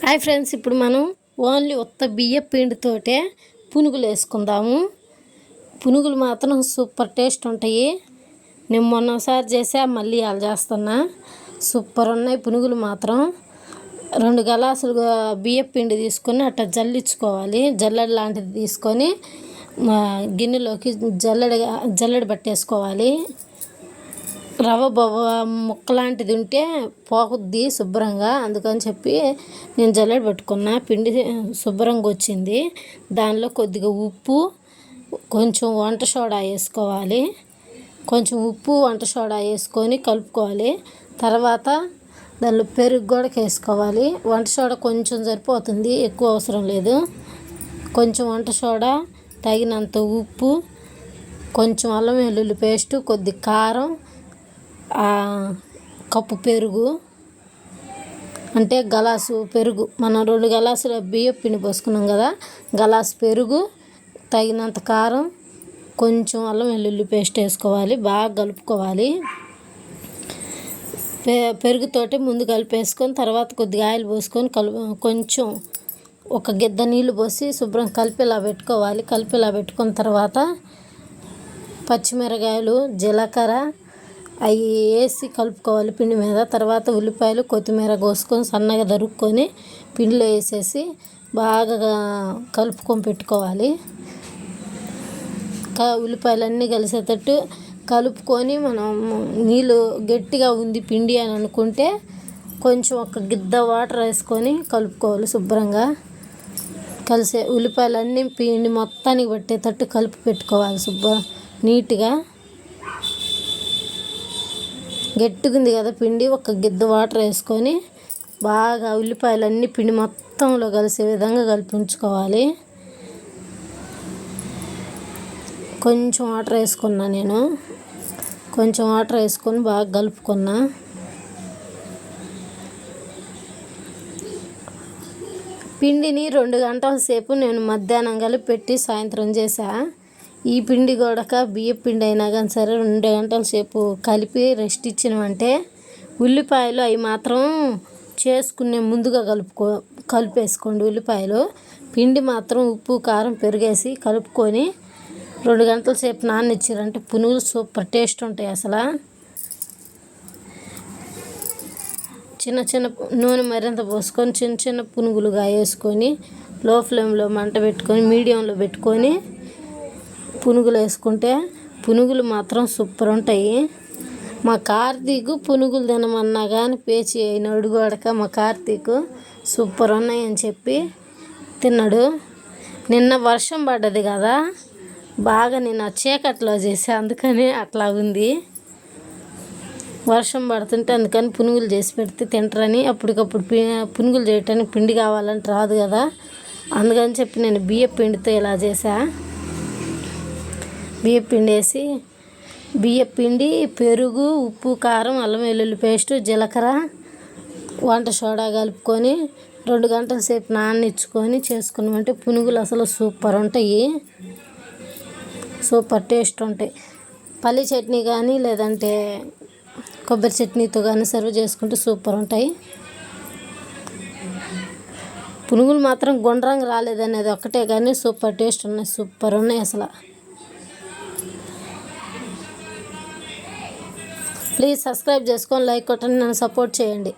Hi friends, ఇప్పుడు మనం only ఉత్త బియ్య పిండితోటే పునుగులు వేసుకుందాము. పునుగులు మాత్రం సూపర్ టేస్ట్ ఉంటాయి. నేను మొన్నసారి చేసా, మళ్ళీ అలా చేస్తున్నా. సూపర్ ఉన్నాయి పునుగులు మాత్రం. 2 గలాసులు బియ్య పిండి తీసుకొని అట్లా జల్లించుకోవాలి. జల్లెడ లాంటిది తీసుకొని గిన్నెలోకి జల్లెడ పట్టేసుకోవాలి. రవ్వ బొవ్వ ముక్క లాంటిది ఉంటే పోకుద్ది శుభ్రంగా, అందుకని చెప్పి నేను జల్లెడ పట్టుకున్నా. పిండి శుభ్రంగా వచ్చింది. దానిలో కొద్దిగా ఉప్పు, కొంచెం వంట సోడా వేసుకోవాలి. కొంచెం ఉప్పు వంట సోడా వేసుకొని కలుపుకోవాలి. తర్వాత దానిలో పెరుగు కూడా వేసుకోవాలి. వంట సోడా కొంచెం సరిపోతుంది, ఎక్కువ అవసరం లేదు. కొంచెం వంట సోడా, తగినంత ఉప్పు, కొంచెం అల్లం వెల్లుల్లి పేస్టు, కొద్ది కారం, కప్పు పెరుగు, అంటే గలాసు పెరుగు. మనం 2 గలాసుల బియ్యం పిండి పోసుకున్నాం కదా, గలాసు పెరుగు, తగినంత కారం, కొంచెం అల్లం వెల్లుల్లి పేస్ట్ వేసుకోవాలి. బాగా కలుపుకోవాలి. పెరుగుతోటి ముందు కలిపేసుకొని తర్వాత కొద్దిగా ఆయిల్ పోసుకొని కొంచెం ఒక గిద్ద నీళ్ళు పోసి శుభ్రం కలిపేలా పెట్టుకోవాలి. కలిపేలా పెట్టుకున్న తర్వాత పచ్చిమిరకాయలు, జీలకర్ర అవి వేసి కలుపుకోవాలి పిండి మీద. తర్వాత ఉల్లిపాయలు, కొత్తిమీర కోసుకొని సన్నగా తరుక్కొని పిండిలో వేసేసి బాగా కలుపుకొని పెట్టుకోవాలి. ఉల్లిపాయలన్నీ కలిసేటట్టు కలుపుకొని మనం నీళ్ళు గట్టిగా ఉంది పిండి అని అనుకుంటే కొంచెం ఒక గిద్ద వాటర్ వేసుకొని కలుపుకోవాలి. శుభ్రంగా ఉల్లిపాయలన్నీ పిండి మొత్తానికి పట్టేటట్టు కలిపి పెట్టుకోవాలి నీట్గా. గట్టిగా ఉంది కదా పిండి, ఒక గిద్ద వాటర్ వేసుకొని బాగా ఉల్లిపాయలన్నీ పిండి మొత్తంలో కలిసే విధంగా కలిపి ఉంచుకోవాలి. కొంచెం వాటర్ వేసుకున్నా నేను. కొంచెం వాటర్ వేసుకొని బాగా కలుపుకున్నా. పిండిని 2 గంటల సేపు నేను మధ్యాహ్నం కలిపి పెట్టి సాయంత్రం చేసా. ఈ పిండి కూడా బియ్య పిండి అయినా కానీ సరే 2 గంటల సేపు కలిపి రెస్ట్ ఇచ్చినామంటే ఉల్లిపాయలు అవి మాత్రం చేసుకునే ముందుగా కలిపేసుకోండి. ఉల్లిపాయలు పిండి మాత్రం ఉప్పు, కారం, పెరుగేసి కలుపుకొని 2 గంటల సేపు నాననిచ్చారంటే పునుగులు సూపర్ టేస్ట్ ఉంటాయి. అసలు చిన్న నూనె మరింత పోసుకొని చిన్న పునుగులుగా వేసుకొని లో ఫ్లేమ్లో మంట పెట్టుకొని మీడియంలో పెట్టుకొని పునుగులు వేసుకుంటే పునుగులు మాత్రం సూపర్ ఉంటాయి. మా కార్తీక్ పునుగులు తినమన్నా కానీ పేచి అయినాడు గోడక. మా కార్తీక్ సూపర్ ఉన్నాయని చెప్పి తిన్నాడు. నిన్న వర్షం పడ్డది కదా, బాగా నేను చీకట్లో చేసా, అందుకని అట్లా ఉంది. వర్షం పడుతుంటే అందుకని పునుగులు చేసి పెడితే తింటారని. అప్పటికప్పుడు పునుగులు చేయటానికి పిండి కావాలంటే రాదు కదా, అందుకని చెప్పి నేను బియ్య పిండితో ఇలా చేసా. బియ్య పిండి వేసి బియ్య పిండి, పెరుగు, ఉప్పు, కారం, అల్లం వెల్లుల్లి పేస్టు, జీలకర్ర, వంట సోడా కలుపుకొని 2 గంటల సేపు నాననిచ్చుకొని చేసుకున్నామంటే పునుగులు అసలు సూపర్ ఉంటాయి. సూపర్ టేస్ట్ ఉంటాయి. పల్లి చట్నీ కానీ లేదంటే కొబ్బరి చట్నీతో కానీ సర్వ్ చేసుకుంటే సూపర్ ఉంటాయి. పునుగులు మాత్రం గుండ్రంగా రాలేదనేది ఒక్కటే కానీ సూపర్ టేస్ట్ ఉన్నాయి. సూపర్ ఉన్నాయి అసలు. ప్లీజ్ సబ్స్క్రైబ్ చేసుకొని లైక్ కొట్టండి, నన్ను సపోర్ట్ చేయండి.